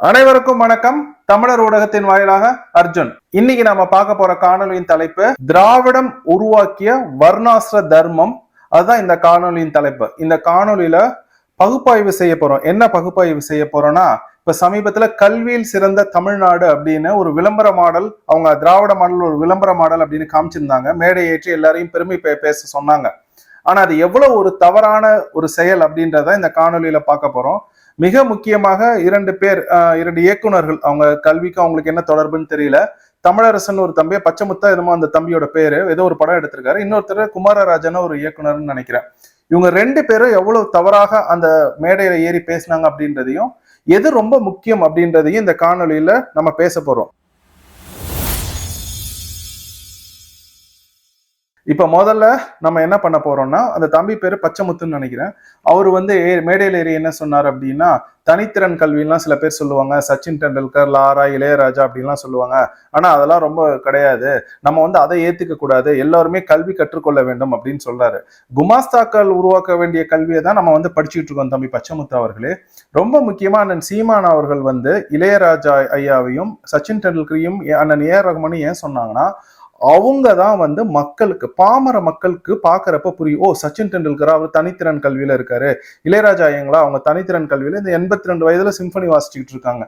அனைவருக்கும் வணக்கம். தமிழர் ஊடகத்தின் வாயிலாக அர்ஜுன். இன்னைக்கு நாம பார்க்க போற காணொலியின் தலைப்பு திராவிடம் உருவாக்கிய வர்ணாசிர தர்மம். அதுதான் இந்த காணொலியின் தலைப்பு. இந்த காணொலியில பகுப்பாய்வு செய்ய போறோம். என்ன பகுப்பாய்வு செய்ய போறோம்னா, இப்ப சமீபத்துல கல்வியில் சிறந்த தமிழ்நாடு அப்படின்னு ஒரு விளம்பர மாடல், அவங்க திராவிட மாடல் ஒரு விளம்பர மாடல் அப்படின்னு காமிச்சிருந்தாங்க. மேடை ஏற்றி எல்லாரையும் பெருமை பேச சொன்னாங்க. ஆனா அது எவ்வளவு ஒரு தவறான ஒரு செயல் அப்படின்றத இந்த காணொலியில பார்க்க போறோம். மிக முக்கியமாக இரண்டு இயக்குனர்கள், அவங்க கல்விக்கு அவங்களுக்கு என்ன தொடர்புன்னு தெரியல. தமிழரசன் ஒரு தம்பியை, பச்சைமுத்தா என்னமோ அந்த தம்பியோட பேரு, ஏதோ ஒரு படம் எடுத்திருக்காரு. இன்னொருத்தர் குமாரராஜன் ஒரு இயக்குனர்னு நினைக்கிறேன். இவங்க ரெண்டு பேரும் எவ்வளவு தவறாக அந்த மேடையில ஏறி பேசினாங்க அப்படின்றதையும், எது ரொம்ப முக்கியம் அப்படின்றதையும் இந்த காணொலியில நம்ம பேச போறோம். இப்ப முதல்ல நம்ம என்ன பண்ண போறோம்னா, அந்த தம்பி பேரு பச்சைமுத்துன்னு நினைக்கிறேன். அவரு மேடையில ஏறி என்ன சொன்னார் அப்படின்னா, தனித்திறன் கல்விலாம் சில பேர் சொல்லுவாங்க, சச்சின் டெண்டுல்கர், லாரா, இளையராஜா அப்படின்லாம் சொல்லுவாங்க. ஆனா அதெல்லாம் ரொம்ப கிடையாது. நம்ம அதை ஏத்துக்க கூடாது. எல்லாருமே கல்வி கற்றுக்கொள்ள வேண்டும் அப்படின்னு சொல்றாரு. குமாஸ்தாக்கள் உருவாக்க வேண்டிய கல்வியை தான் நம்ம படிச்சுட்டு இருக்கோம் தம்பி பச்சைமுத்து அவர்களே. ரொம்ப முக்கியமா அண்ணன் சீமான் அவர்கள் இளையராஜா ஐயாவையும் சச்சின் டெண்டுல்கரையும் அண்ணன் ஏ ரகுமானையும் ஏன் சொன்னாங்கன்னா, அவங்க தான் மக்களுக்கு, பாமர மக்களுக்கு பாக்குறப்ப புரியும். ஓ, சச்சின் டெண்டுல்கர் அவர் தனித்திறன் கல்வியில இருக்காரு, இளையராஜா ஐயங்களா அவங்க தனித்திறன் கல்வியில இந்த 82 வயதுல சிம்பனி வாசிச்சுட்டு இருக்காங்க.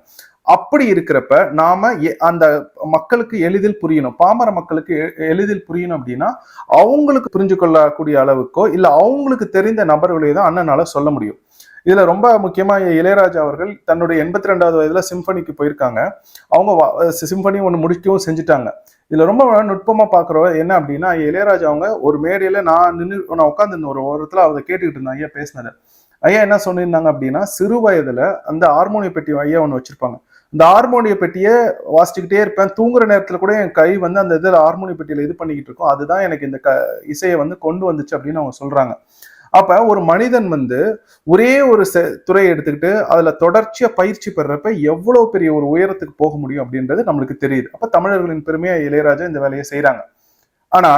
அப்படி இருக்கிறப்ப நாம அந்த மக்களுக்கு எளிதில் புரியணும், பாமர மக்களுக்கு எளிதில் புரியணும் அப்படின்னா அவங்களுக்கு புரிஞ்சு கொள்ளக்கூடிய அளவுக்கோ இல்ல அவங்களுக்கு தெரிந்த நபர்களையோ தான் அண்ணனால சொல்ல முடியும். இதுல ரொம்ப முக்கியமா இளையராஜா அவர்கள் தன்னுடைய 82வது வயதுல சிம்பனிக்கு போயிருக்காங்க. அவங்க சிம்பனி ஒண்ணு முடிக்கவும் செஞ்சுட்டாங்க. இதுல ரொம்ப நுட்பமா பாக்குறவங்க என்ன அப்படின்னா, இளையராஜா அவங்க ஒரு மேடையில நான் உட்காந்து ஒரு ஓரத்துல அதை கேட்டுக்கிட்டு இருந்தேன். ஐயா பேசினது. ஐயா என்ன சொல்லியிருந்தாங்க அப்படின்னா, சிறு வயதுல அந்த ஹார்மோனிய பெட்டி ஐயா ஒண்ணு வச்சிருப்பாங்க. இந்த ஹார்மோனிய பெட்டியை வாசிச்சுக்கிட்டே இருப்பேன். தூங்குற நேரத்துல கூட என் கை அந்த இதுல ஹார்மோனிய பெட்டியில இது பண்ணிக்கிட்டு இருக்கும். அதுதான் எனக்கு இந்த இசையை கொண்டு வந்துச்சு அப்படின்னு அவங்க சொல்றாங்க. அப்ப ஒரு மனிதன் ஒரே ஒரு துறையை எடுத்துக்கிட்டு அதுல தொடர்ச்சியா பயிற்சி பெறப்ப எவ்வளவு பெரிய ஒரு உயரத்துக்கு போக முடியும் அப்படின்றது நம்மளுக்கு தெரியுது. அப்ப தமிழர்களின் பெருமையா இளையராஜா இந்த வேலையை செய்யறாங்க. ஆனா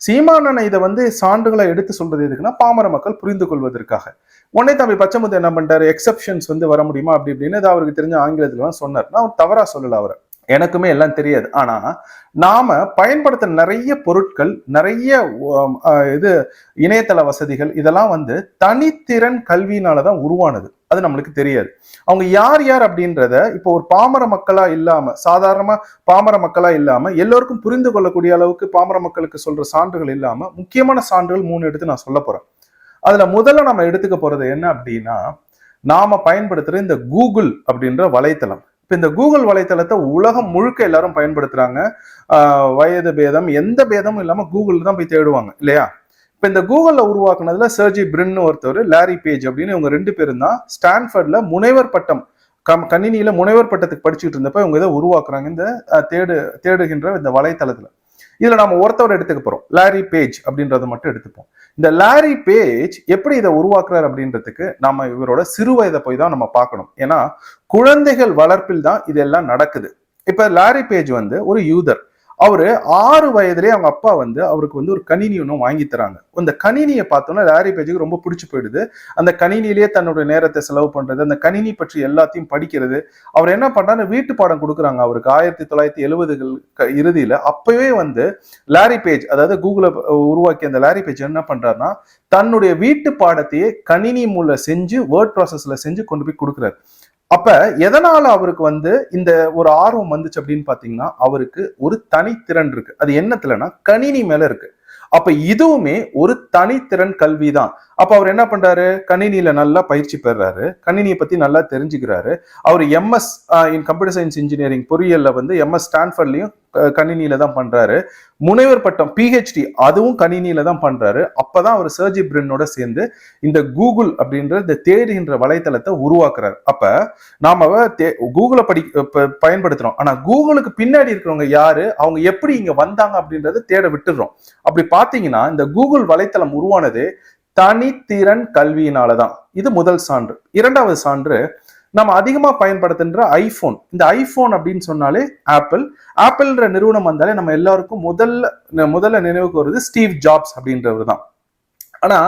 சீமானனை இதை சான்றுகளை எடுத்து சொல்றது எதுக்குன்னா, பாமர மக்கள் புரிந்து கொள்வதற்காக. உடனே தம்பி பச்சைமுத்து என்ன பண்ணிட்டாரு, எக்ஸப்ஷன்ஸ் வர முடியுமா அப்படி இப்படின்னு அவருக்கு தெரிஞ்ச ஆங்கிலத்துல சொன்னார். நான் தவறா சொல்லல அவரை, எனக்குமே எல்லாம் தெரியாது. ஆனா நாம பயன்படுத்த நிறைய பொருட்கள், நிறைய இணையதள வசதிகள் இதெல்லாம் தனித்திறன் கல்வியினாலதான் உருவானது. அது நம்மளுக்கு தெரியாது. அவங்க யார் யார் அப்படின்றத இப்போ ஒரு பாமர மக்களா இல்லாம, சாதாரணமா பாமர மக்களா இல்லாம எல்லோருக்கும் புரிந்து கொள்ளக்கூடிய அளவுக்கு பாமர மக்களுக்கு சொல்ற சான்றுகள் இல்லாம முக்கியமான சான்றுகள் 3 எடுத்து நான் சொல்ல போறேன். அதுல முதல்ல நம்ம எடுத்துக்க போறது என்ன அப்படின்னா, நாம பயன்படுத்துற இந்த கூகுள் அப்படின்ற வலைத்தளம். இப்ப இந்த கூகுள் வலைத்தளத்தை உலகம் முழுக்க எல்லாரும் பயன்படுத்துறாங்க. வயது பேதம் எந்த பேதமும் இல்லாம கூகுள் தான் போய் தேடுவாங்க இல்லையா? இப்ப இந்த கூகுள்ல உருவாக்குனதுல சர்ஜி பிரின் ஒருத்தர், லாரி பேஜ் அப்படின்னு இவங்க 2 பேரும் தான் ஸ்டான்ஃபர்ட்ல முனைவர் பட்டம், கணினியில முனைவர் பட்டத்துக்கு படிச்சுட்டு இருந்தப்ப இவங்க இதை உருவாக்குறாங்க, இந்த தேடுகின்ற இந்த வலைத்தளத்துல. இதுல நம்ம ஒருத்தவர் எடுத்துக்க போறோம், லாரி பேஜ் அப்படின்றத மட்டும் எடுத்துப்போம். இந்த லாரி பேஜ் எப்படி இதை உருவாக்குறாரு அப்படின்றதுக்கு நாம இவரோட சிறு வயதை போய் தான் நம்ம பார்க்கணும். ஏன்னா குழந்தைகள் வளர்ப்பில் தான் இதெல்லாம் நடக்குது. இப்ப லாரி பேஜ் ஒரு யூதர். அவரு 6 வயதுலேயே அவங்க அப்பா அவருக்கு ஒரு கணினி ஒன்றும் வாங்கி தராங்க. அந்த கணினியை பார்த்தோன்னா லாரி பேஜுக்கு ரொம்ப பிடிச்சி போயிடுது. அந்த கணினிலேயே தன்னுடைய நேரத்தை செலவு பண்றது, அந்த கணினி பற்றி எல்லாத்தையும் படிக்கிறது. அவர் என்ன பண்றாரு, வீட்டு பாடம் கொடுக்குறாங்க அவருக்கு 1970கள் இறுதியில. அப்பவே லாரி பேஜ், அதாவது கூகுளை உருவாக்கிய அந்த லாரி பேஜ் என்ன பண்றாருன்னா, தன்னுடைய வீட்டு பாடத்தையே கணினி மூலம் செஞ்சு, வேர்ட் ப்ராசஸ்ல செஞ்சு கொண்டு போய் கொடுக்குறாரு. அப்ப எதனால அவருக்கு இந்த ஒரு ஆர்வம் வந்துச்சு அப்படின்னு பாத்தீங்கன்னா, அவருக்கு ஒரு தனித்திறன் இருக்கு. அது என்னத்துலன்னா கணினி மேல இருக்கு. அப்ப இதுவுமே ஒரு தனித்திறன் கல்விதான். அப்ப அவர் என்ன பண்றாரு, கணினியில நல்லா பயிற்சி பெறாரு, கணினியை பத்தி நல்லா தெரிஞ்சுக்கிறாரு. அவர் MS in computer science engineering பொறியியல்ல எம்எஸ் ஸ்டான்ஃபர்ட்லயும் கணினியில தான் பண்றாரு. முனைவர் பட்டம் பிஹெச்டி அதுவும் கணினியில தான் பண்றாரு. அப்பதான் அவர் சர்ஜி பிரின்னோட சேர்ந்து இந்த கூகுள் அப்படின்ற இந்த தேடுகின்ற வலைத்தளத்தை உருவாக்குறாரு. அப்ப நாம கூகுளை பயன்படுத்துறோம். ஆனா கூகுளுக்கு பின்னாடி இருக்கிறவங்க யாரு, அவங்க எப்படி இங்க வந்தாங்க அப்படின்றத தேட விட்டுறோம். அப்படி பாத்தீங்கன்னா இந்த கூகுள் வலைத்தளம் உருவானது தனித்திறன் கல்வியினாலதான். இது முதல் சான்று. இரண்டாவது சான்று, நம்ம அதிகமா பயன்படுத்துகின்ற ஐபோன். இந்த ஐபோன் அப்படின்னு சொன்னாலே ஆப்பிள்ன்ற நிறுவனம் வந்தாலே நம்ம எல்லாருக்கும் முதல்ல நினைவுக்கு வருது ஸ்டீவ் ஜாப்ஸ் அப்படின்றவர் தான். ஆனா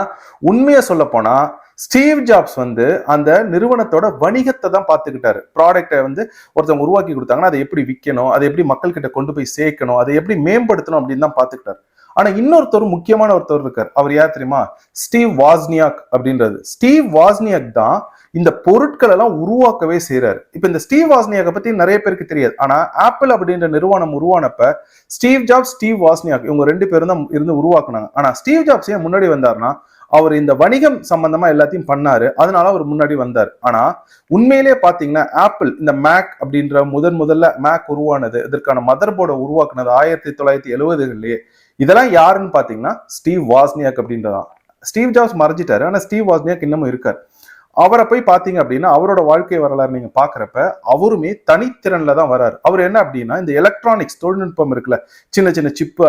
உண்மையை சொல்ல போனா ஸ்டீவ் ஜாப்ஸ் வந்து அந்த நிறுவனத்தோட வணிகத்தை தான் பார்த்துக்கிட்டாரு. ப்ராடக்டை வந்து ஒருத்தவங்க உருவாக்கி கொடுத்தாங்கன்னா அதை எப்படி விற்கணும், அதை எப்படி மக்கள் கிட்ட கொண்டு போய் சேர்க்கணும், அதை எப்படி மேம்படுத்தணும் அப்படின்னு தான் பார்த்துக்கிட்டாரு. ஆனா இன்னொருத்தர் முக்கியமான ஒருத்தர் இருக்கார். அவர் யார் தெரியுமா? ஸ்டீவ் வாஸ்னியாக் அப்படின்றது. ஸ்டீவ் வாஸ்னியாக் தான் இந்த பொருட்கள் எல்லாம் உருவாக்கவே செய்யறாரு. இப்ப இந்த ஸ்டீவ் வாஸ்னியாக்கை பத்தி நிறைய பேருக்கு தெரியாது. ஆனா ஆப்பிள் அப்படின்ற நிறுவனம் உருவானப்ப ஸ்டீவ் ஜாப்ஸ், ஸ்டீவ் வாஸ்னியாக் இவங்க 2 பேரும் தான் இருந்து உருவாக்குனாங்க. ஆனா ஸ்டீவ் ஜாப்ஸ் ஏன் முன்னாடி வந்தாருன்னா, அவர் இந்த வணிகம் சம்பந்தமா எல்லாத்தையும் பண்ணாரு, அதனால அவர் முன்னாடி வந்தார். ஆனா உண்மையிலேயே பாத்தீங்கன்னா ஆப்பிள் இந்த மேக் அப்படின்ற முதல்ல மேக் உருவானது, இதற்கான மதர் போர்டை உருவாக்குனது 1970களிலேயே. இதெல்லாம் யாருன்னு பாத்தீங்கன்னா ஸ்டீவ் வாஸ்னியாக் அப்படின்றதான். ஸ்டீவ் ஜாப்ஸ் மறைஞ்சிட்டாரு, ஆனா ஸ்டீவ் வாஸ்னியாக் இன்னமும் இருக்காரு. அவரை போய் பாத்தீங்க அப்படின்னா அவரோட வாழ்க்கை வரலாறு நீங்க பாக்குறப்ப அவருமே தனித்திறன்ல தான் வராரு. அவர் என்ன அப்படின்னா இந்த எலக்ட்ரானிக்ஸ் தொழில்நுட்பம் இருக்குல்ல, சின்ன சின்ன சிப்பு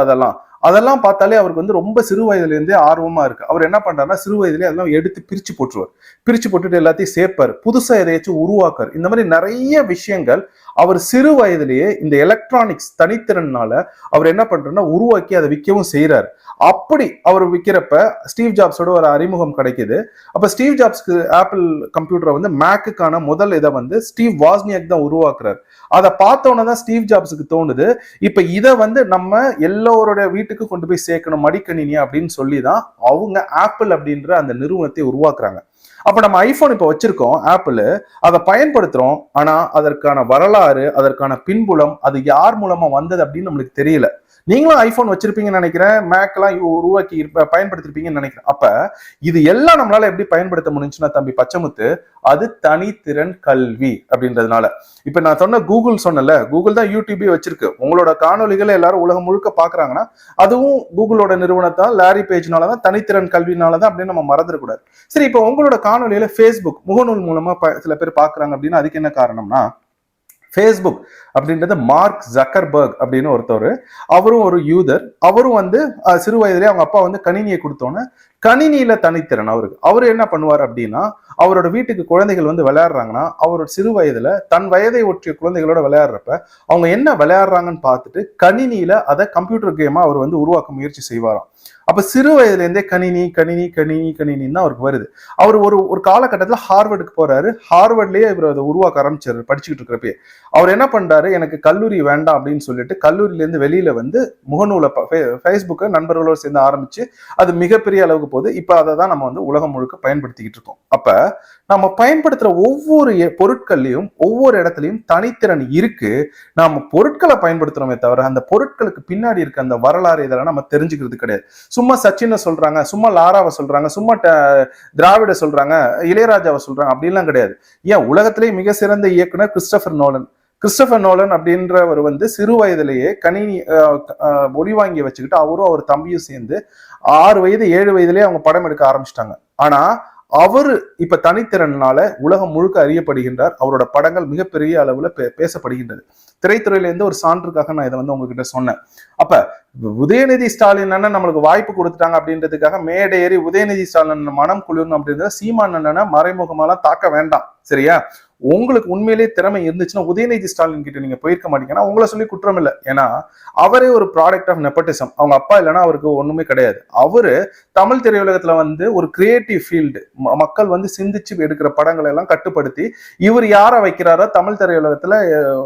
அதெல்லாம் பார்த்தாலே அவருக்கு வந்து ரொம்ப சிறு வயதுல இருந்தே ஆர்வமா இருக்கு. அவர் என்ன பண்றாருன்னா சிறு வயதுலேயே அதெல்லாம் எடுத்து பிரிச்சு போட்டுருவார். பிரிச்சு போட்டுட்டு எல்லாத்தையும் சேர்ப்பார், புதுசா எதையாச்சும் உருவாக்கார். இந்த மாதிரி நிறைய விஷயங்கள் அவர் சிறு வயதிலேயே இந்த எலக்ட்ரானிக்ஸ் தனித்திறனால அவர் என்ன பண்றாருன்னா உருவாக்கி அதை விற்கவும் செய்யறாரு. அப்படி அவர் விற்கிறப்ப ஸ்டீவ் ஜாப்ஸோட ஒரு அறிமுகம் கிடைக்குது. அப்ப ஸ்டீவ் ஜாப்ஸ்க்கு ஆப்பிள் கம்ப்யூட்டரை வந்து மேக்குக்கான முதல் இதை வந்து ஸ்டீவ் வாஸ்னியாக் தான் உருவாக்குறாரு. அதை பார்த்தோன்னே தான் ஸ்டீவ் ஜாப்ஸுக்கு தோணுது, இப்ப இதை வந்து நம்ம எல்லோரோட வீட்டுக்கு கொண்டு போய் சேர்க்கணும் மடிக்கணினி அப்படின்னு சொல்லி தான் அவங்க ஆப்பிள் அப்படின்ற அந்த நிறுவனத்தை உருவாக்குறாங்க. அப்ப நம்ம ஐபோன் இப்ப வச்சிருக்கோம் ஆப்பிள், அதை பயன்படுத்துறோம். ஆனா அதற்கான வரலாறு, அதற்கான பின்புலம், அது யார் மூலமா வந்தது அப்படின்னு நம்மளுக்கு தெரியல. நீங்களும் ஐபோன் வச்சிருப்பீங்கன்னு நினைக்கிறேன், மேக் எல்லாம் உருவாக்கி பயன்படுத்திருப்பீங்கன்னு நினைக்கிறேன். அப்ப இது எல்லாம் நம்மளால எப்படி பயன்படுத்த முடிஞ்சுன்னா தம்பி பச்சைமுத்து, அது தனித்திறன் கல்வி அப்படின்றதுனால. இப்ப நான் சொன்ன கூகுள் சொன்னல, கூகுள் தான் யூடியூபே வச்சிருக்கு. உங்களோட காணொலிகளை எல்லாரும் உலகம் முழுக்க பாக்குறாங்கன்னா அதுவும் கூகுளோட நிறுவனத்தால் லாரி பேஜ்னாலதான், தனித்திறன் கல்வினாலதான் அப்படின்னு நம்ம மறந்துடக்கூடாது. சரி, இப்ப உங்களோட காணொலியில ஃபேஸ்புக் முகநூல் மூலமா சில பேர் பாக்குறாங்க அப்படின்னா அதுக்கு என்ன காரணம்னா, ஃபேஸ்புக் அப்படின்றது மார்க் ஜக்கர்பர்க் அப்படின்னு ஒருத்தர், அவரும் ஒரு யூதர். அவரும் வந்து சிறு வயதிலே அவங்க அப்பா வந்து கணினியை கொடுத்தோன்னு கணினியில தனித்திறன் அவருக்கு. அவரு என்ன பண்ணுவார் அப்படின்னா, அவரோட வீட்டுக்கு குழந்தைகள் வந்து விளையாடுறாங்கன்னா அவரோட சிறு வயதுல தன் வயதை ஒற்றிய குழந்தைகளோட விளையாடுறப்ப அவங்க என்ன விளையாடுறாங்கன்னு பார்த்துட்டு கணினியில அதை கம்ப்யூட்டர் கேமா அவர் வந்து உருவாக்க முயற்சி செய்வாராம். அப்ப சிறு வயதுல இருந்தே கணினி கணினி கணினி கணினின்னு தான் அவருக்கு வருது. அவர் ஒரு காலகட்டத்துல ஹார்வர்டுக்கு போறாரு. ஹார்வர்ட்லயே இவர் அதை உருவாக்க ஆரம்பிச்சாரு. படிச்சுக்கிட்டு இருக்கிறப்பே அவர் என்ன பண்றாரு, எனக்கு கல்லூரி வேண்டாம் அப்படின்னு சொல்லிட்டு கல்லூரியில இருந்து வெளியில வந்து முகநூலை ஃபேஸ்புக்கை நண்பர்களோடு சேர்ந்து ஆரம்பிச்சு அது மிகப்பெரிய அளவுக்கு போகுது. இப்ப அதை தான் நம்ம வந்து உலகம் முழுக்க பயன்படுத்திக்கிட்டு இருக்கோம். அப்ப நம்ம பயன்படுத்துற ஒவ்வொரு பொருட்கள்லையும் ஒவ்வொரு இடத்துலையும் தனித்திறன் இருக்கு. நாம பொருட்களை பயன்படுத்துறோமே தவிர அந்த பொருட்களுக்கு பின்னாடி இருக்க அந்த வரலாறு இதெல்லாம் நம்ம தெரிஞ்சுக்கிறது கிடையாது. சும்மா சச்சினை சொல்றாங்க, சும்மா லாராவை சொல்றாங்க, சும்மா திராவிட சொல்றாங்க, இளையராஜாவை சொல்றாங்க அப்படின்லாம் கிடையாது. ஏன் உலகத்திலேயே மிக சிறந்த இயக்குனர் கிறிஸ்டபர் நோலன் அப்படின்றவர் வந்து சிறு வயதிலேயே கணினி ஒளி வாங்கி வச்சுக்கிட்டு அவரும் அவர் தம்பியும் சேர்ந்து 6 வயது 7 வயதிலேயே அவங்க படம் எடுக்க ஆரம்பிச்சிட்டாங்க. ஆனா அவரு இப்ப தனித்திறனால உலகம் முழுக்க அறியப்படுகின்றார். அவரோட படங்கள் மிகப்பெரிய அளவுல பேசப்படுகின்றது. திரைத்துறையில இருந்து ஒரு சான்றுக்காக நான் இதை வந்து உங்ககிட்ட சொன்னேன். அப்ப உதயநிதி ஸ்டாலின் அண்ணன் நம்மளுக்கு வாய்ப்பு கொடுத்துட்டாங்க அப்படின்றதுக்காக மேடை ஏறி உதயநிதி ஸ்டாலின் மனம் குளிரணும் அப்படின்றத சீமான் அண்ணனை மறைமுகமாலாம் தாக்க வேண்டாம், சரியா? உங்களுக்கு உண்மையிலேயே திறமை இருந்துச்சுன்னா உதயநிதி ஸ்டாலின் கிட்ட நீங்க போயிருக்க மாட்டீங்கன்னா உங்களை சொல்லி குற்றம் இல்லை. ஏன்னா அவரே ஒரு ப்ராடக்ட் ஆஃப் நெப்போட்டிசம். அவங்க அப்பா இல்லைன்னா அவருக்கு ஒண்ணுமே கிடையாது. அவரு தமிழ் திரையுலகத்துல வந்து ஒரு கிரியேட்டிவ் ஃபீல்டு, மக்கள் வந்து சிந்திச்சு எடுக்கிற படங்களை எல்லாம் கட்டுப்படுத்தி இவர் யாரை வைக்கிறாரோ தமிழ் திரையுலகத்துல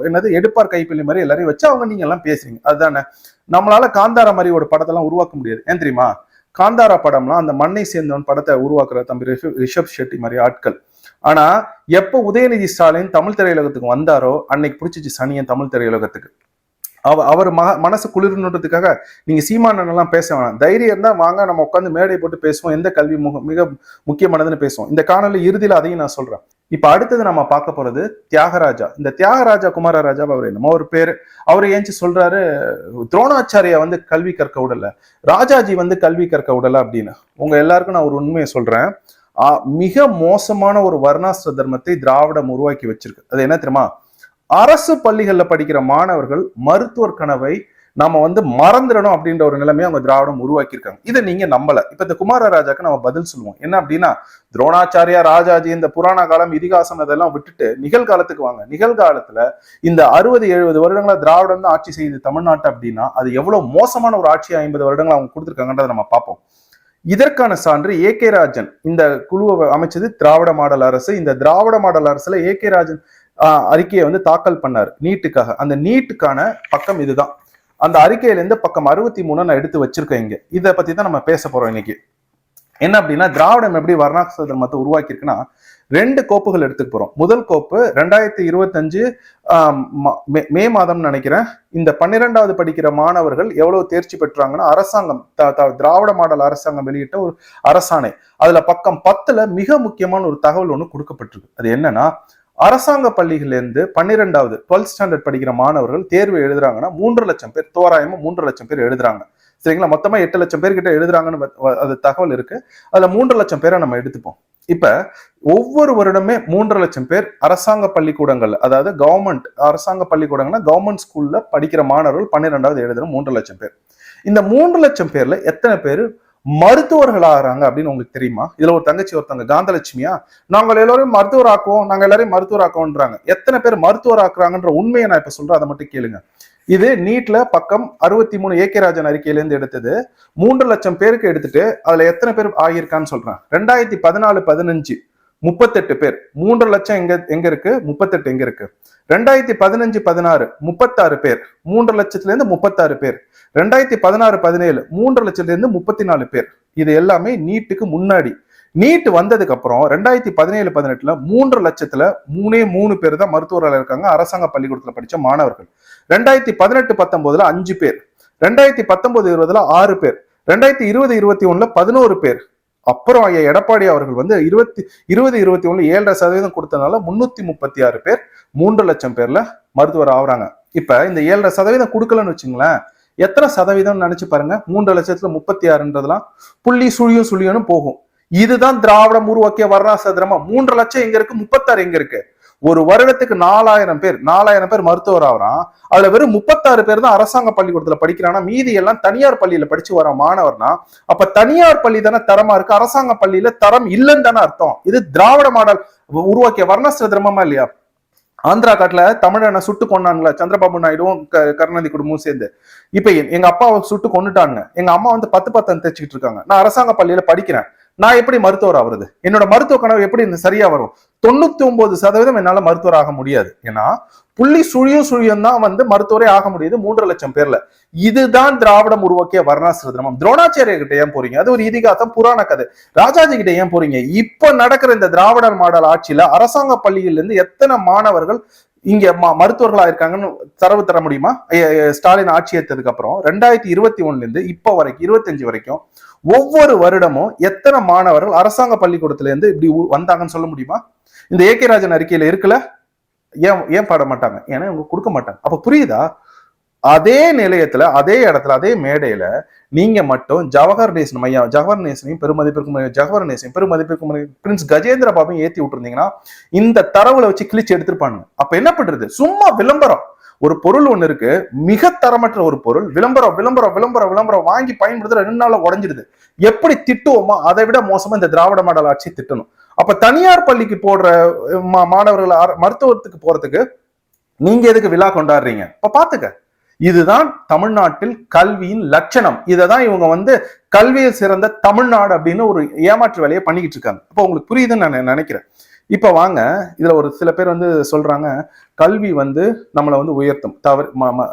என்னது எடுப்பார் கைப்பிள்ளி மாதிரி எல்லாரையும் வச்சு அவங்க நீங்க எல்லாம் பேசுறீங்க. அதுதானே. நம்மளால காந்தாரா மாதிரி ஒரு படத்தெல்லாம் உருவாக்க முடியாது. ஏன் தெரியுமா? காந்தாரா படம்லாம் அந்த மண்ணை சேர்ந்தவன் படத்தை உருவாக்குற தம்பி ரிஷப் ஷெட்டி மாதிரி ஆட்கள். ஆனா எப்ப உதயநிதி ஸ்டாலின் தமிழ் திரையுலகத்துக்கு வந்தாரோ அன்னைக்கு பிடிச்சிச்சு சனியன் தமிழ் திரையுலகத்துக்கு. அவர் மனசு குளிர்ன்றதுக்காக நீங்க சீமானன் எல்லாம் பேச வேணாம். தைரியம் இருந்தா வாங்க, நம்ம உட்காந்து மேடை போட்டு பேசுவோம், எந்த கல்வி மிக முக்கியமானதுன்னு பேசுவோம். இந்த காணொலி இறுதியில அதையும் நான் சொல்றேன். இப்ப அடுத்தது நம்ம பார்க்க போறது தியாகராஜா. இந்த தியாகராஜா குமாரராஜா அவர் என்னமோ ஒரு பேரு. அவர் ஏஞ்சி சொல்றாரு, துரோணாச்சாரியா வந்து கல்வி கற்க விடல, ராஜாஜி வந்து கல்வி கற்க விடல அப்படின்னு. உங்க எல்லாருக்கும் நான் ஒரு உண்மையை சொல்றேன். மிக மோசமான ஒரு வர்ணாசிர தர்மத்தை திராவிடம் உருவாக்கி வச்சிருக்கு. அது என்ன தெரியுமா? அரசு பள்ளிகள்ல படிக்கிற மாணவர்கள் மருத்துவர் கனவை நம்ம வந்து மறந்துடணும் அப்படின்ற ஒரு நிலைமையை அவங்க திராவிடம் உருவாக்கியிருக்காங்க. இதை நீங்க நம்பல. இப்ப இந்த குமாரராஜாக்கு நம்ம பதில் சொல்லுவோம். என்ன அப்படின்னா, துரோணாச்சாரியா, ராஜாஜி, இந்த புராண காலம், இதிகாசம் இதெல்லாம் விட்டுட்டு நிகழ்காலத்துக்கு வாங்க. நிகழ்காலத்துல இந்த 60-70 வருடங்களா திராவிடம் தான் ஆட்சி செய்யுது தமிழ்நாட்டை அப்படின்னா அது எவ்வளவு மோசமான ஒரு ஆட்சி 50 வருடங்களா அவங்க கொடுத்துருக்காங்கன்றதை நம்ம பார்ப்போம். இதற்கான சான்று ஏ.கே. ராஜன் இந்த குழுவை அமைச்சது திராவிட மாடல் அரசு. இந்த திராவிட மாடல் அரசுல ஏ.கே. ராஜன் அறிக்கையை வந்து தாக்கல் பண்ணார் நீட்டுக்காக. அந்த நீட்டுக்கான பக்கம் இதுதான். அந்த அறிக்கையில இருந்து பக்கம் 63 நான் எடுத்து வச்சிருக்கேன் இங்க. இதை பத்தி தான் நம்ம பேச போறோம் இன்னைக்கு. என்ன அப்படின்னா, திராவிடம் எப்படி வர்ணாசிரம தர்மத்தை உருவாக்கி இருக்குன்னா 2 கோப்புகள் எடுத்துக்க போறோம். முதல் கோப்பு 2025 மே மாதம் நினைக்கிறேன். இந்த 12வது படிக்கிற மாணவர்கள் எவ்வளவு தேர்ச்சி பெற்றாங்கன்னா, அரசாங்கம் திராவிட மாடல் அரசாங்கம் வெளியிட்ட ஒரு அரசாணை. அதுல பக்கம் 10ல மிக முக்கியமான ஒரு தகவல் ஒண்ணு கொடுக்கப்பட்டிருக்கு. அது என்னன்னா, அரசாங்க பள்ளிகள்ல இருந்து 12th ஸ்டாண்டர்ட் படிக்கிற மாணவர்கள் தேர்வு எழுதுறாங்கன்னா 3 லட்சம் பேர், தோராயமா 3 லட்சம் பேர் எழுதுறாங்க. சரிங்களா? மொத்தமா 8 லட்சம் பேர் கிட்ட எழுதுறாங்கன்னு அது தகவல் இருக்கு. அதுல 3 லட்சம் பேரை நம்ம எடுத்துப்போம். இப்ப ஒவ்வொரு வருடமே 3 லட்சம் பேர் அரசாங்க பள்ளிக்கூடங்கள், அதாவது கவர்மெண்ட் அரசாங்க பள்ளிக்கூடங்கள்னா கவர்மெண்ட் ஸ்கூல்ல படிக்கிற மாணவர்கள் 12வது எழுதுற 3 லட்சம் பேர். இந்த 3 லட்சம் பேர்ல எத்தனை பேர் மருத்துவர்கள் ஆகிறாங்க அப்படின்னு உங்களுக்கு தெரியுமா? இதுல ஒரு தங்கச்சி ஒருத்தங்க காந்தலட்சுமியா, நாங்கள் எல்லாரும் மருத்துவர் ஆக்குவோம், நாங்க எல்லாரையும் மருத்துவர் ஆக்குவோம்ன்றாங்க. எத்தனை பேர் மருத்துவர் ஆக்குறாங்கன்ற உண்மையை நான் இப்ப சொல்றேன், அதை மட்டும் கேளுங்க. இது நீட்ல பக்கம் 63 ஏ.கே. ராஜன் அறிக்கையில இருந்து எடுத்தது. 3 லட்சம் பேருக்கு எடுத்துட்டு அதுல எத்தனை பேர் ஆகியிருக்கான்னு சொல்றேன். 2014-15 38 பேர். 3 லட்சம் எங்க இருக்கு, 38 எங்க இருக்கு. 2015-16 36 பேர், 3 லட்சத்துல இருந்து 36 பேர். 2016-17 3 லட்சத்துல இருந்து 34 பேர். இது எல்லாமே நீட்டுக்கு முன்னாடி. நீட் வந்ததுக்கு அப்புறம் 2017-18 3 லட்சத்துல 3 பேர் தான் மருத்துவர்கள் இருக்காங்க, அரசாங்க பள்ளிக்கூடத்துல படிச்ச மாணவர்கள். 2018-19 5 பேர், 2019-20 6 பேர், 2020-21 11 பேர். அப்புறம் எடப்பாடி அவர்கள் வந்து 2020-21 7.5% கொடுத்தனால 336 பேர் 3 லட்சம் பேர்ல மருத்துவர் ஆகுறாங்க. இப்ப இந்த 7.5% கொடுக்கலன்னு வச்சுங்களேன், எத்தனை சதவீதம் நினைச்சு பாருங்க. 3 லட்சத்துல 36ன்றதுலாம் புள்ளி சுழியும் போகும். இதுதான் திராவிடம் உருவாக்கிய வர்ணாசிரமம். 3 லட்சம் எங்க இருக்கு, 36 எங்க இருக்கு. ஒரு வருடத்துக்கு 4000 பேர் மருத்துவர் ஆகிறான். அதுல வெறும் 36 பேர் தான் அரசாங்க பள்ளிக்கூடத்துல படிக்கிறானா, மீதி எல்லாம் தனியார் பள்ளியில படிச்சு வர மாணவர்னா, அப்ப தனியார் பள்ளி தானே தரமா இருக்கு, அரசாங்க பள்ளியில தரம் இல்லைன்னு தானே அர்த்தம். இது திராவிட மாடல் உருவாக்கிய வர்ணாசிரமமா இல்லையா? ஆந்திரா காட்டுல தமிழனை சுட்டு கொண்டாங்களா சந்திரபாபு நாயுடுவும் கருணாநிதி குடும்பமும் சேர்ந்து. இப்ப எங்க அப்பாவை சுட்டு கொண்டுட்டாங்க. எங்க அம்மா வந்து 10 பத்தம் தைச்சுக்கிட்டு இருக்காங்க. நான் அரசாங்க பள்ளியில படிக்கிறேன். நான் எப்படி மருத்துவர் ஆகுறது? என்னோட மருத்துவ கனவு எப்படி சரியா வரும்? 99% என்னால மருத்துவர் ஆக முடியாது. ஏன்னா புள்ளி சுழியும் தான் வந்து மருத்துவரே ஆக முடியுது 3 லட்சம் பேர்ல. இதுதான் திராவிடம் உருவாக்கிய வர்ணாசிரமம். துரோணாச்சாரிய கிட்ட ஏன் போறீங்க? அது ஒரு இதிகாசம், புராண கதை. ராஜாஜி கிட்ட ஏன் போறீங்க? இப்ப நடக்கிற இந்த திராவிட மாடல் ஆட்சியில அரசாங்க பள்ளியில இருந்து எத்தனை மாணவர்கள் இங்க மருத்துவர்களா இருக்காங்கன்னு தரவு தர முடியுமா? ஸ்டாலின் ஆட்சி ஏற்றதுக்கு அப்புறம் 2021 இருந்து இப்ப வரைக்கும் 25 வரைக்கும் ஒவ்வொரு வருடமும் எத்தனை மாணவர்கள் அரசாங்க பள்ளிக்கூடத்துல இருந்து இப்படி வந்தாங்கன்னு சொல்ல முடியுமா? இந்த ஏ.கே. ராஜன் அறிக்கையில இருக்குல்ல, ஏன் பாட மாட்டாங்க? ஏன்னா இவங்க கொடுக்க மாட்டாங்க. அப்ப புரியுதா? அதே நிலையத்துல, அதே இடத்துல, அதே மேடையில நீங்க மட்டும் ஜவஹர் நேசனையும் பெருமதிப்பிற்கும் பிரின்ஸ் கஜேந்திர பாபையும் ஏத்தி விட்டுருந்தீங்கன்னா இந்த தரவுல வச்சு கிழிச்சு எடுத்திருப்பாங்க. அப்ப என்ன பண்றது? சும்மா விளம்பரம். ஒரு பொருள் ஒண்ணு இருக்கு, மிக தரமற்ற ஒரு பொருள், விளம்பரம் வாங்கி பயன்படுத்துற 2 நாள்ல உடஞ்சிடுது. எப்படி திட்டுவோமோ அதை விட மோசமா இந்த திராவிட மாடல் ஆட்சி திட்டணும். அப்ப தனியார் பள்ளிக்கு போடுற மாணவர்கள் மருத்துவத்துக்கு போறதுக்கு நீங்க எதுக்கு விழா கொண்டாடுறீங்க? இப்ப பாத்துக்க, இதுதான் தமிழ்நாட்டில் கல்வியின் லட்சணம். இததான் இவங்க வந்து கல்வியில் சிறந்த தமிழ்நாடு அப்படின்னு ஒரு ஏமாற்று வேலையை பண்ணிக்கிட்டு இருக்காங்க. அப்ப உங்களுக்கு புரியுதுன்னு நான் நினைக்கிறேன். இப்ப வாங்க, இதுல ஒரு சில பேர் வந்து சொல்றாங்க கல்வி வந்து நம்மளை வந்து உயர்த்தும். தவறு,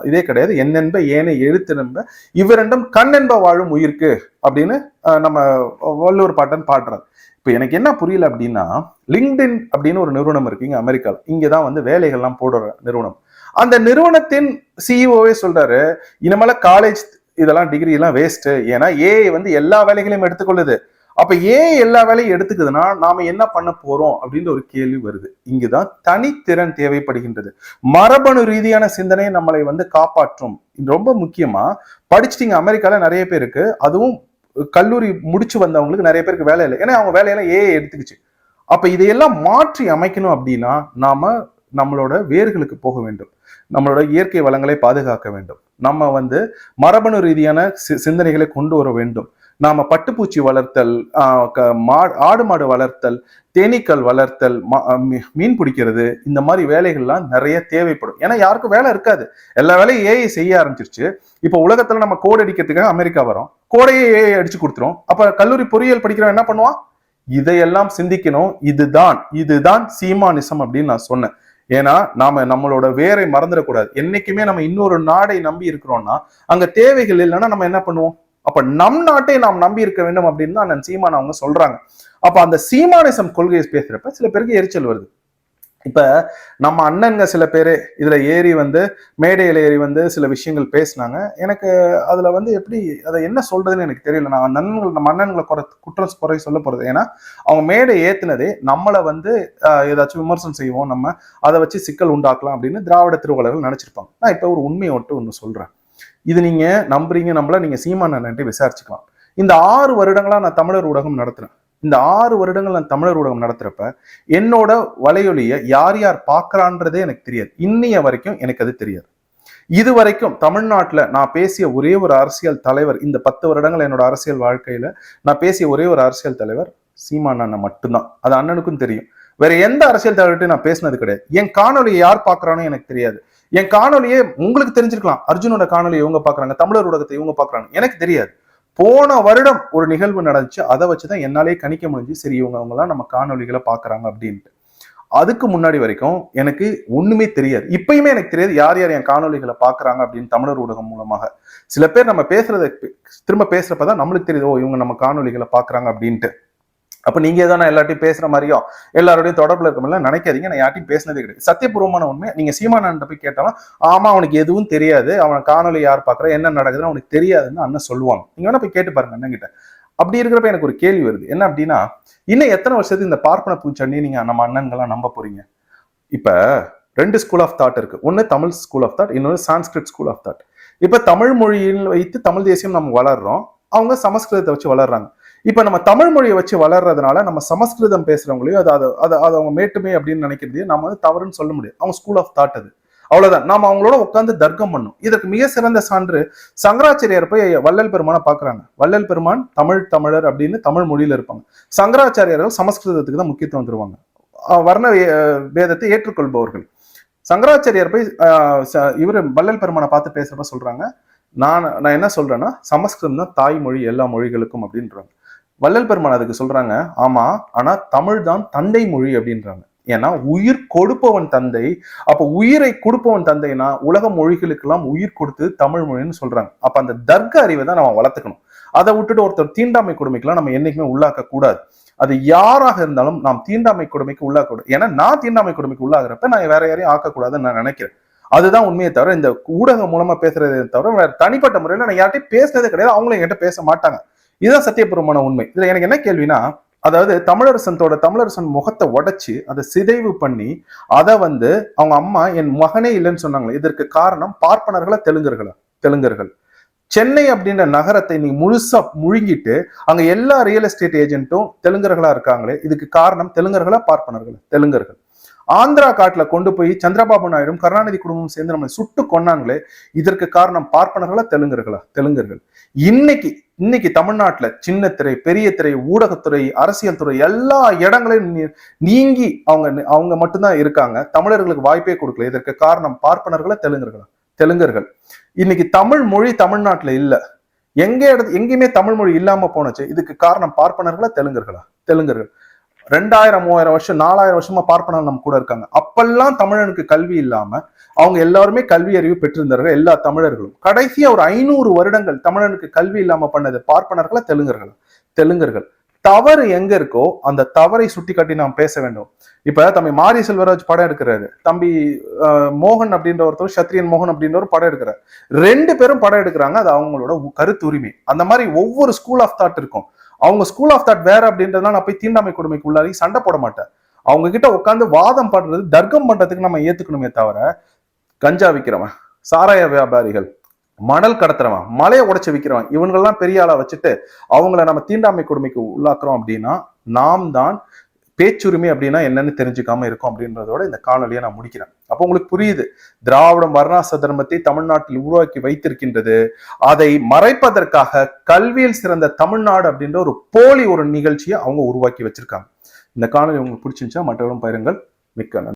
இதே கிடையாது. என்னென்ப ஏனை எழுத்தினம்ப இவரெண்டும் கண்ணென்ப வாழும் உயிர்க்கு அப்படின்னு நம்ம வள்ளுவர் பாட்டன் பாடுறாரு. இப்ப எனக்கு என்ன புரியல அப்படின்னா, லிங்க்டின் அப்படின்னு ஒரு நிறுவனம் இருக்கு இங்க அமெரிக்கால. இங்கதான் வந்து வேலைகள்லாம் போடுற நிறுவனம். அந்த நிறுவனத்தின் சிஇஓவே சொல்றாரு, இனிமேல காலேஜ் இதெல்லாம் டிகிரி எல்லாம் வேஸ்ட். ஏன்னா ஏஐ வந்து எல்லா வேலைகளையும் எடுத்துக்கொள்ளுது. அப்ப ஏன் எல்லா வேலையும் எடுத்துக்குதுன்னா நாம என்ன பண்ண போறோம் அப்படின்ற ஒரு கேள்வி வருது. இங்குதான் தனித்திறன் தேவைப்படுகின்றது. மரபணு ரீதியான சிந்தனை நம்மளை வந்து காப்பாற்றும். ரொம்ப முக்கியமா படிச்சுட்டீங்க, அமெரிக்கால நிறைய பேருக்கு, அதுவும் கல்லூரி முடிச்சு வந்தவங்களுக்கு நிறைய பேருக்கு வேலை இல்லை. ஏன்னா அவங்க வேலையெல்லாம் ஏஐ எடுத்துக்கிச்சு. அப்ப இதையெல்லாம் மாற்றி அமைக்கணும் அப்படின்னா நாம நம்மளோட வேர்களுக்கு போக வேண்டும். நம்மளோட இயற்கை வளங்களை பாதுகாக்க வேண்டும். நம்ம வந்து மரபணு ரீதியான சிந்தனைகளை கொண்டு வர வேண்டும். நாம பட்டுப்பூச்சி வளர்த்தல், ஆடு மாடு வளர்த்தல், தேனீக்கள் வளர்த்தல், மீன் பிடிக்கிறது, இந்த மாதிரி வேலைகள்லாம் நிறைய தேவைப்படும். ஏன்னா யாருக்கும் வேலை இருக்காது, எல்லா வேலையும் ஏஐ செய்ய ஆரம்பிச்சிருச்சு. இப்போ உலகத்துல நம்ம கோட் அடிக்கிறதுக்காக அமெரிக்கா வரோம், கோடையே ஏஐ அடிச்சு கொடுத்துரும். அப்ப கல்லூரி பொறியியல் படிக்கிறவன் என்ன பண்ணுவான்? இதையெல்லாம் சிந்திக்கணும். இதுதான் சீமானிசம் அப்படின்னு நான் சொன்னேன். ஏன்னா நாம நம்மளோட வேரை மறந்துடக்கூடாது. என்னைக்குமே நம்ம இன்னொரு நாடை நம்பி இருக்கிறோம்னா அங்க தேவைகள் இல்லைன்னா நம்ம என்ன பண்ணுவோம்? அப்ப நம் நாட்டை நாம் நம்பி இருக்க வேண்டும் அப்படின்னு தான் சீமான் அவங்க சொல்றாங்க. அப்ப அந்த சீமானிசம் கொள்கையை பேசுறப்ப சில பேருக்கு எரிச்சல் வருது. இப்ப நம்ம அண்ணன்க சில பேரு இதுல ஏறி மேடையில ஏறி சில விஷயங்கள் பேசினாங்க. எனக்கு அதுல எப்படி அதை என்ன சொல்றதுன்னு எனக்கு தெரியல. நான் நம்ம அண்ணன்களை குறை சொல்ல போறது. ஏன்னா அவங்க மேடை ஏத்துனதே நம்மளை ஏதாச்சும் விமர்சனம் செய்வோம், நம்ம அதை வச்சு சிக்கல் உண்டாக்கலாம் அப்படின்னு திராவிட திருவள்ளுவர்கள் நினைச்சிருப்பாங்க. நான் இப்ப ஒரு உண்மையை ஒன்று சொல்றேன். இது நீங்க நம்புறீங்க நம்பல, நீங்க சீமான் அண்ணன்ட்டு விசாரிச்சுக்கலாம். இந்த 6 வருடங்களா நான் தமிழர் ஊடகம் நடத்துறேன். இந்த 6 வருடங்கள் நான் தமிழர் ஊடகம் நடத்துறப்ப என்னோட வலையொலியை யார் யார் பார்க்கறான்றதே எனக்கு தெரியாது. இன்னைய வரைக்கும் எனக்கு அது தெரியாது. இது வரைக்கும் தமிழ்நாட்டுல நான் பேசிய ஒரே ஒரு அரசியல் தலைவர், இந்த 10 வருடங்கள் என்னோட அரசியல் வாழ்க்கையில நான் பேசிய ஒரே ஒரு அரசியல் தலைவர் சீமான் அண்ணன் மட்டும்தான். அது அண்ணனுக்கும் தெரியும். வேற எந்த அரசியல் தலைவர்கிட்டையும் நான் பேசினது கிடையாது. என் காணொலியை யார் பாக்குறானோ எனக்கு தெரியாது. என் காணொலியே உங்களுக்கு தெரிஞ்சிருக்கலாம், அர்ஜுனோட காணொலியை இவங்க பாக்குறாங்க, தமிழர் ஊடகத்தை இவங்க பாக்குறாங்க, எனக்கு தெரியாது. போன வருடம் ஒரு நிகழ்வு நடந்துச்சு, அதை வச்சுதான் என்னாலே கணிக்க முடிஞ்சு, சரி இவங்கெல்லாம் நம்ம காணொலிகளை பாக்குறாங்க அப்படின்ட்டு. அதுக்கு முன்னாடி வரைக்கும் எனக்கு ஒண்ணுமே தெரியாது. இப்பயுமே எனக்கு தெரியாது யார் யார் என் காணொலிகளை பாக்குறாங்க அப்படின்னு. தமிழர் ஊடகம் மூலமாக சில பேர் நம்ம பேசுறத திரும்ப பேசுறப்பதான் நம்மளுக்கு தெரியுது, ஓ இவங்க நம்ம காணொலிகளை பாக்குறாங்க அப்படின்ட்டு. அப்ப நீங்க ஏதோ நான் எல்லாத்தையும் பேசுற மாதிரியும் எல்லாரோடையும் தொடர்புல இருக்க மாதிரிலாம் நினைக்காதீங்க. நான் யார்ட்டையும் பேசினதே கிடையாது. சத்தியபூர்வமான உண்மை. நீங்க சீமானன் போய் கேட்டாலும் ஆமா அவனுக்கு எதுவும் தெரியாது, அவன் காணொலி யார் பாக்குற, என்ன நடக்குதுன்னு அவனுக்கு தெரியாதுன்னு அண்ணன் சொல்லுவாங்க. நீங்க வேணா போய் கேட்டு பாருங்க அண்ணன் கிட்ட. அப்படி இருக்கிறப்ப எனக்கு ஒரு கேள்வி வருது. என்ன அப்படின்னா, இன்னும் எத்தனை வருஷத்துக்கு இந்த பார்ப்பன பூச்சண்டி நீங்க நம்ம அண்ணன்கள்லாம் நம்ப போறீங்க? இப்ப 2 ஸ்கூல் ஆஃப் தாட் இருக்கு. ஒன்னு தமிழ் ஸ்கூல் ஆஃப் தாட், இன்னொரு சான்ஸ்கிரிட் ஸ்கூல் ஆஃப் தாட். இப்ப தமிழ் மொழியில் வைத்து தமிழ் தேசியம் நம்ம வளர்றோம், அவங்க சமஸ்கிருதத்தை வச்சு வளர்றாங்க. இப்ப நம்ம தமிழ் மொழியை வச்சு வளர்றதுனால நம்ம சமஸ்கிருதம் பேசுறவங்களையும் அது அவங்க மேட்டுமை அப்படின்னு நினைக்கிறதையும் நம்ம தவறுன்னு சொல்ல முடியாது. அவங்க ஸ்கூல் ஆஃப் தாட் அது, அவ்வளவுதான். நாம அவங்களோட உட்கார்ந்து தர்க்கம் பண்ணும். இதற்கு மிக சிறந்த சான்று சங்கராச்சாரியார் போய் வள்ளல் பெருமானை பாக்குறாங்க. வள்ளல் பெருமான் தமிழர் அப்படின்னு தமிழ் மொழியில இருப்பாங்க. சங்கராச்சாரியார்கள் சமஸ்கிருதத்துக்கு தான் முக்கியத்துவம் தருவாங்க, வர்ண வேதத்தை ஏற்றுக்கொள்பவர்கள். சங்கராச்சாரியார் போய் இவரு வள்ளல் பெருமானை பார்த்து பேசுறப்ப சொல்றாங்க, நான் என்ன சொல்றேன்னா சமஸ்கிருதம் தான் தாய்மொழி எல்லா மொழிகளுக்கும் அப்படின்றாங்க. வள்ளல் பெருமான் அதுக்கு சொல்றாங்க, ஆமா ஆனா தமிழ் தான் தந்தை மொழி அப்படின்றாங்க. ஏன்னா உயிர் கொடுப்பவன் தந்தை. அப்ப உயிரை கொடுப்பவன் தந்தைனா உலக மொழிகளுக்கெல்லாம் உயிர் கொடுத்து தமிழ் மொழின்னு சொல்றாங்க. அப்ப அந்த தர்க்க அறிவை தான் நம்ம வளர்த்துக்கணும். அதை விட்டுட்டு ஒருத்தர் தீண்டாமை கொடுமைக்கெல்லாம் நம்ம என்னைக்குமே உள்ளாக்க கூடாது. அது யாராக இருந்தாலும் நாம் தீண்டாமை கொடுமைக்கு உள்ளாக்கூடாது. ஏன்னா நான் தீண்டாமை கொடுமைக்கு உள்ளாகிறப்ப நான் வேற யாரையும் ஆக்கக்கூடாதுன்னு நான் நினைக்கிறேன். அதுதான் உண்மையை தவிர இந்த ஊடகம் மூலமா பேசுறதை தவிர வேற தனிப்பட்ட முறையில நான் யார்ட்டையும் பேசுனதே கிடையாது. அவங்களும் என்கிட்ட பேச மாட்டாங்க. இதுதான் சத்தியபூர்வமான உண்மை. இதுல எனக்கு என்ன கேள்வினா, அதாவது தமிழரசன் முகத்தை உடைச்சு அதை சிதைவு பண்ணி அதை அவங்க அம்மா என் மகனே இல்லைன்னு சொன்னாங்களே, இதற்கு காரணம் பார்ப்பனர்களா தெலுங்கர்கள். சென்னை அப்படின்ற நகரத்தை நீ முழுசா முழுங்கிட்டு அங்க எல்லா ரியல் எஸ்டேட் ஏஜென்ட்டும் தெலுங்கர்களா இருக்காங்களே, இதுக்கு காரணம் தெலுங்கர்களா தெலுங்கர்கள். ஆந்திரா காட்டுல கொண்டு போய் சந்திரபாபு நாயுடும் கருணாநிதி குடும்பம் சேர்ந்து நம்ம சுட்டு கொன்னாங்களே, இதற்கு காரணம் பார்ப்பனர்களா தெலுங்கர்கள். இன்னைக்கு தமிழ்நாட்டுல சின்ன திரை, பெரிய திரை, ஊடகத்துறை, அரசியல் துறை எல்லா இடங்களையும் நீங்கி அவங்க மட்டும்தான் இருக்காங்க. தமிழர்களுக்கு வாய்ப்பே கொடுக்கல. இதற்கு காரணம் பார்ப்பனர்களா தெலுங்கர்கள். இன்னைக்கு தமிழ் மொழி தமிழ்நாட்டுல இல்ல, எங்கேயுமே தமிழ் மொழி இல்லாம போனச்சு. இதுக்கு காரணம் பார்ப்பனர்களா தெலுங்கர்கள். 2000-3000 வருஷம் 4000 வருஷமா பார்ப்பனர்கள் நம்ம கூட இருக்காங்க. அப்பெல்லாம் தமிழனுக்கு கல்வி இல்லாம அவங்க எல்லாருமே கல்வி அறிவு பெற்றிருந்தார்கள், எல்லா தமிழர்களும். கடைசியா ஒரு 500 வருடங்கள் தமிழனுக்கு கல்வி இல்லாம பண்ணது பார்ப்பனர்களா தெலுங்கர்கள். தவறு எங்க இருக்கோ அந்த தவறை சுட்டி காட்டி நாம் பேச வேண்டும். இப்ப தம்பி மாரி செல்வராஜ் படம் எடுக்கிறாரு, தம்பி மோகன் அப்படின்ற ஒருத்தர், சத்ரியன் மோகன் அப்படின்ற ஒரு படம் எடுக்கிறார். 2 பேரும் படம் எடுக்கிறாங்க, அது அவங்களோட கருத்து உரிமை. அந்த மாதிரி ஒவ்வொரு ஸ்கூல் ஆஃப் தாட் இருக்கும். அவங்க ஸ்கூல் ஆஃப் தாட் வேற அப்படின்றதுனால நான் போய் தீண்டாமை கொடுமைக்கு உள்ளாரி சண்டை போட மாட்டேன். அவங்க கிட்ட உட்காந்து வாதம் பண்றது, தர்க்கம் பண்றதுக்கு நம்ம ஏத்துக்கணுமே தவிர, கஞ்சா விற்கிறவன், சாராய வியாபாரிகள், மணல் கடத்துறவன், மலையை உடைச்சு விற்கிறவன், இவங்கெல்லாம் பெரிய ஆளா வச்சுட்டு அவங்கள நம்ம தீண்டாமை கொடுமைக்கு உள்ளாக்குறோம் அப்படின்னா நாம் தான் பேச்சுரிமை அப்படின்னா என்னன்னு தெரிஞ்சுக்காம இருக்கும் அப்படின்றதோட இந்த காணொலியை நான் முடிக்கிறேன். அப்போ உங்களுக்கு புரியுது, திராவிடம் வர்ணாச தர்மத்தை தமிழ்நாட்டில் உருவாக்கி வைத்திருக்கின்றது. அதை மறைப்பதற்காக கல்வியில் சிறந்த தமிழ்நாடு அப்படின்ற ஒரு போலி ஒரு நிகழ்ச்சியை அவங்க உருவாக்கி வச்சிருக்காங்க. இந்த காணொலி உங்களுக்கு பிடிச்சிருந்துச்சா மற்றவர்களும் பகிருங்கள். மிக்க நன்றி.